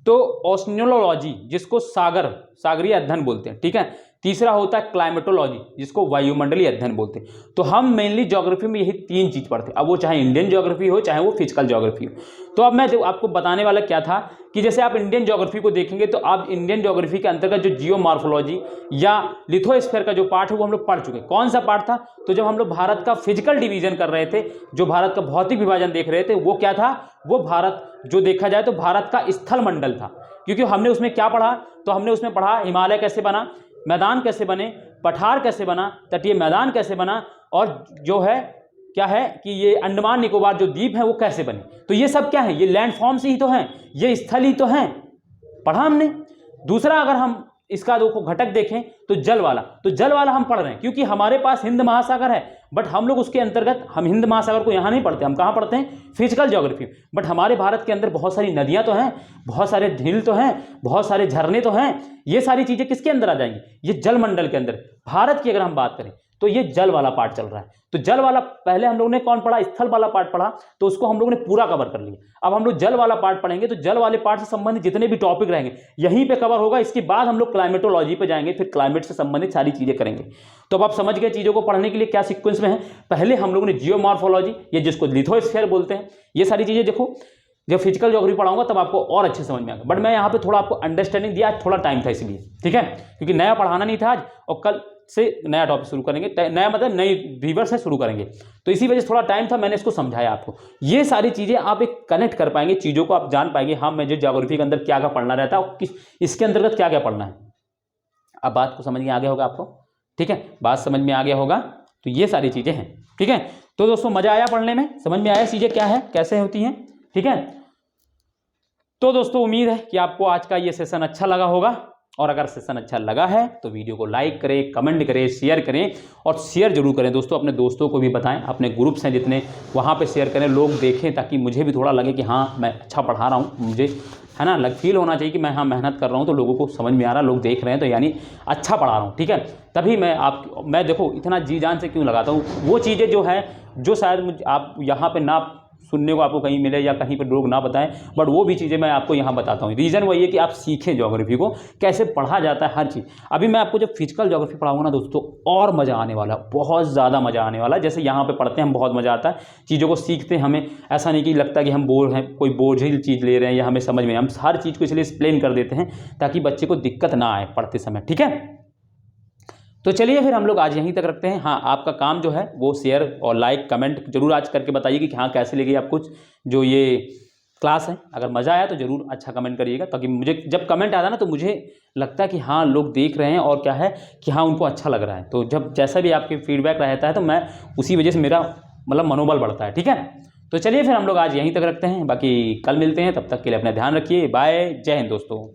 तो ओशनियोलॉजी, जिसको सागरीय अध्ययन बोलते हैं, ठीक है। तीसरा होता है क्लाइमेटोलॉजी, जिसको वायुमंडलीय अध्ययन बोलते हैं। तो हम मेनली ज्योग्राफी में यही 3 चीज पढ़ते हैं। अब वो चाहे इंडियन ज्योग्राफी हो, चाहे वो फिजिकल ज्योग्राफी हो। तो अब मैं आपको बताने वाला क्या था कि जैसे आप इंडियन ज्योग्राफी को देखेंगे तो आप इंडियन ज्योग्राफी के अंतर्गत जो जियोमॉर्फोलॉजी या लिथोस्फीयर का जो पार्ट है वो हम लोग पढ़ चुके हैं। कौन सा पार्ट था? तो जब हम लोग भारत का फिजिकल डिवीजन कर रहे थे, जो भारत का भौतिक विभाजन देख रहे थे, वो क्या था, वो भारत, जो देखा जाए तो भारत का स्थल मंडल था। क्योंकि हमने उसमें क्या पढ़ा, तो हमने उसमें पढ़ा हिमालय कैसे बना, मैदान कैसे बने, पठार कैसे बना, तटीय मैदान कैसे बना, और जो है क्या है कि ये अंडमान निकोबार जो द्वीप है वो कैसे बने। तो ये सब क्या है, ये लैंडफॉर्म्स ही तो हैं, ये स्थल ही तो हैं, पढ़ा हमने। दूसरा, अगर हम इसका देखो घटक देखें तो जल वाला, तो जल वाला हम पढ़ रहे हैं क्योंकि हमारे पास हिंद महासागर है, बट हम लोग उसके अंतर्गत, हम हिंद महासागर को यहाँ नहीं पढ़ते, हम कहाँ पढ़ते हैं, फिजिकल ज्योग्राफी। बट हमारे भारत के अंदर बहुत सारी नदियाँ तो हैं, बहुत सारे झील तो हैं, बहुत सारे झरने तो हैं। ये सारी चीज़ें किसके अंदर आ जाएंगी, ये जल मंडल के अंदर। भारत की अगर हम बात करें तो ये जल वाला पार्ट चल रहा है। तो जल वाला पहले हम लोगों ने कौन पढ़ा, स्थल वाला पार्ट पढ़ा, तो उसको हम लोगों ने पूरा कवर कर लिया। अब हम लोग जल वाला पार्ट पढ़ेंगे, तो जल वाले पार्ट से संबंधित जितने भी टॉपिक रहेंगे यहीं पे कवर होगा। इसके बाद हम लोग क्लाइमेटोलॉजी पे जाएंगे, फिर क्लाइमेट से संबंधित सारी चीजें करेंगे। तो अब आप समझ गए चीजों को पढ़ने के लिए क्या सीक्वेंस में है। पहले हम लोगों ने जियोमॉर्फोलॉजी, ये जिसको लिथोस्फीयर बोलते हैं, ये सारी चीजें देखो। जब फिजिकल ज्योग्राफी पढ़ाऊंगा तब आपको और अच्छे समझ में आएगा, बट मैं यहाँ पे थोड़ा आपको अंडरस्टैंडिंग दिया, थोड़ा टाइम था इसलिए, ठीक है, क्योंकि नया पढ़ाना नहीं था आज, और कल से नया टॉपिक शुरू करेंगे, नया मतलब नई व्यूअर्स से शुरू करेंगे, तो इसी वजह से थोड़ा टाइम था, मैंने इसको समझाया आपको। ये सारी चीज़ें आप एक कनेक्ट कर पाएंगे, चीज़ों को आप जान पाएंगे, हाँ मुझे ज्योग्राफी के अंदर क्या क्या पढ़ना रहता है और किस इसके अंतर्गत क्या क्या पढ़ना है। अब बात को समझ में आ गया होगा आपको, ठीक है, बात समझ में आ गया होगा। तो ये सारी चीज़ें हैं, ठीक है। तो दोस्तों मज़ा आया पढ़ने में, समझ में आया चीज़ें क्या है, कैसे होती हैं, ठीक है। तो दोस्तों उम्मीद है कि आपको आज का ये सेशन अच्छा लगा होगा, और अगर सेशन अच्छा लगा है तो वीडियो को लाइक करें, कमेंट करें, शेयर करें, और शेयर जरूर करें दोस्तों, अपने दोस्तों को भी बताएं, अपने ग्रुप्स हैं जितने वहाँ पे शेयर करें, लोग देखें, ताकि मुझे भी थोड़ा लगे कि हाँ मैं अच्छा पढ़ा रहा हूँ, मुझे है ना फील होना चाहिए कि मैं हाँ मेहनत कर रहा हूँ, तो लोगों को समझ में आ रहा है, लोग देख रहे हैं, तो यानी अच्छा पढ़ा रहा हूँ, ठीक है। तभी मैं देखो इतना जी जान से क्यों लगाता हूँ, वो चीज़ें जो है जो शायद आप यहाँ पर ना सुनने को आपको कहीं मिले या कहीं पर लोग ना बताएं, बट वो भी चीज़ें मैं आपको यहाँ बताता हूँ। रीज़न वही है कि आप सीखें ज्योग्राफी को कैसे पढ़ा जाता है, हर चीज़। अभी मैं आपको जब फिजिकल ज्योग्राफी पढ़ाऊंगा ना दोस्तों, और मज़ा आने वाला, बहुत ज़्यादा मज़ा आने वाला। जैसे यहाँ पे पढ़ते हैं हम, बहुत मज़ा आता है, चीज़ों को सीखते हैं, हमें ऐसा नहीं कि लगता कि हम बोर हैं, कोई बोझिल चीज़ ले रहे हैं या हमें समझ में, हम हर चीज़ को इसलिए एक्सप्लेन कर देते हैं ताकि बच्चे को दिक्कत ना आए पढ़ते समय, ठीक है। तो चलिए फिर हम लोग आज यहीं तक रखते हैं। हाँ, आपका काम जो है वो शेयर और लाइक कमेंट जरूर आज करके बताइए कि हाँ कैसे लगी आप कुछ जो ये क्लास है। अगर मज़ा आया तो ज़रूर अच्छा कमेंट करिएगा, ताकि मुझे जब कमेंट आता है ना तो मुझे लगता है कि हाँ लोग देख रहे हैं और क्या है कि हाँ उनको अच्छा लग रहा है। तो जब जैसा भी आपके फीडबैक रहता है तो मैं उसी वजह से मेरा मतलब मनोबल बढ़ता है। ठीक है, तो चलिए फिर हम लोग आज यहीं तक रखते हैं, बाकी कल मिलते हैं। तब तक के लिए अपना ध्यान रखिए। बाय, जय हिंद दोस्तों।